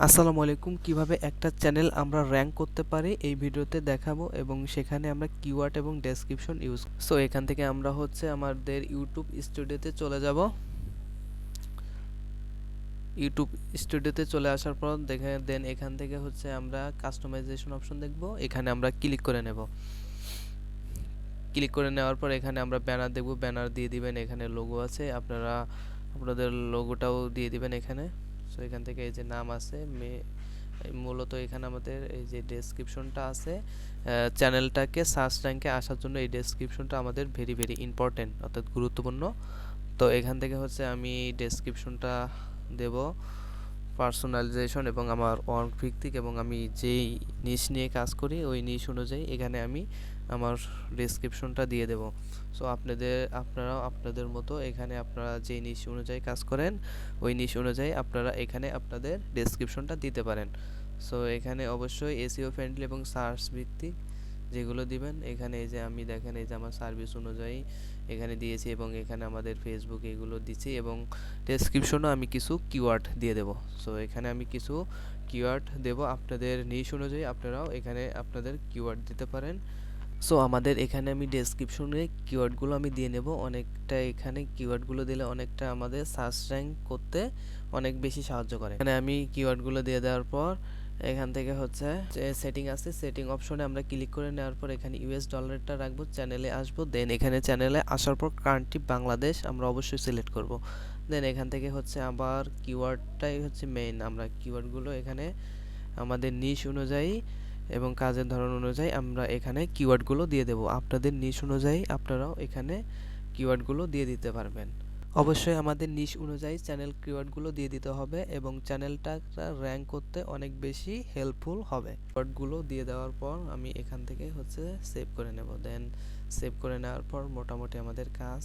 আসসালামু আলাইকুম। কিভাবে একটা চ্যানেল আমরা র‍্যাংক করতে পারি এই ভিডিওতে দেখাবো এবং সেখানে আমরা কিওয়ার্ড এবং ডেসক্রিপশন ইউজ সো এখান থেকে আমরা আমাদের ইউটিউব স্টুডিওতে চলে যাব। ইউটিউব স্টুডিওতে চলে আসার পর দেন এখান থেকে আমরা কাস্টমাইজেশন অপশন দেখব। এখানে আমরা ক্লিক করে নেব। ক্লিক করে নেওয়ার পর এখানে আমরা ব্যানার দেখব। ব্যানার দিয়ে দিবেন, এখানে লোগো আছে, আপনারা আপনাদের লোগোটাও দিয়ে দিবেন এখানে। সো এখান থেকে এই যে নাম আছে মূলত এখানে আমাদের এই যে ডেসক্রিপশনটা আছে, চ্যানেলটাকে সার্চ র্যাঙ্কে আসার জন্য এই ডেসক্রিপশনটা আমাদের ভেরি ইম্পর্টেন্ট, অর্থাৎ গুরুত্বপূর্ণ। তো এখান থেকে আমি ডেসক্রিপশনটা দেব পার্সোনালাইজেশন এবং আমার ওয়ার্ক ভিত্তিক, এবং আমি যেই নিশ নিয়ে কাজ করি ওই নিশ অনুযায়ী এখানে আমি আমার ডেসক্রিপশনটা দিয়ে দেব। সো আপনারাও আপনাদের মতো এখানে আপনারা যে নিশ অনুযায়ী কাজ করেন ওই নিশ অনুযায়ী আপনারা এখানে আপনাদের ডেসক্রিপশনটা দিতে পারেন। সো এখানে অবশ্যই এসইও ফ্রেন্ডলি এবং সার্চ ভিত্তিক যেগুলো দিবেন। এখানে এই যে আমি দেখেন এই যে আমার সার্ভিস অনুযায়ী এখানে দিয়েছি এবং এখানে আমাদের ফেসবুক এগুলো দিচ্ছি, এবং ডেসক্রিপশনও আমি কিছু কিওয়ার্ড দিয়ে দেব। সো এখানে আমি কিছু কিওয়ার্ড দেব, আপনাদের নিশ অনুযায়ী আপনারাও এখানে আপনাদের কিওয়ার্ড দিতে পারেন। সো আমাদের এখানে আমি ডেসক্রিপশনে কিওয়ার্ডগুলো আমি দিয়ে নেব। অনেকটা এখানে কিওয়ার্ডগুলো দিলে অনেকটা আমাদের সার্চ র্যাঙ্ক করতে অনেক বেশি সাহায্য করে। এখানে আমি কিওয়ার্ডগুলো দিয়ে দেওয়ার পর এখান থেকে যে সেটিং আছে, সেটিং অপশনে আমরা ক্লিক করে নেওয়ার পর এখানে ইউএস ডলারটা রাখবো, চ্যানেলে আসবো। দেন এখানে চ্যানেলে আসার পর কান্ট্রি বাংলাদেশ আমরা অবশ্যই সিলেক্ট করব। দেন এখান থেকে আবার কিওয়ার্ডটাই মেইন। আমরা কিওয়ার্ডগুলো এখানে আমাদের নিশ অনুযায়ী এবং কাজের ধরন অনুযায়ী আমরা এখানে কিওয়ার্ডগুলো দিয়ে দেব। আপনাদের নিশ অনুযায়ী আপনারাও এখানে কিওয়ার্ডগুলো দিয়ে দিতে পারবেন। অবশ্যই আমাদের নিশ অনুযায়ী চ্যানেল কিওয়ার্ডগুলো দিয়ে দিতে হবে এবং চ্যানেলটা র‍্যাঙ্ক করতে অনেক বেশি হেল্পফুল হবে। কিওয়ার্ডগুলো দিয়ে দেওয়ার পর আমি এখান থেকে সেভ করে নেব। দেন সেভ করে নেওয়ার পর মোটামুটি আমাদের কাজ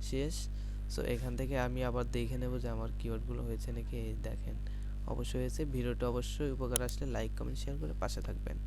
শেষ। সো এখান থেকে আমি আবার দেখে নেব যে আমার কিওয়ার্ডগুলো হয়েছে নাকি। দেখেন অবশ্যই হয়েছে। ভিডিওটা অবশ্যই উপকার আসলে লাইক কমেন্ট শেয়ার করে পাশে থাকবেন।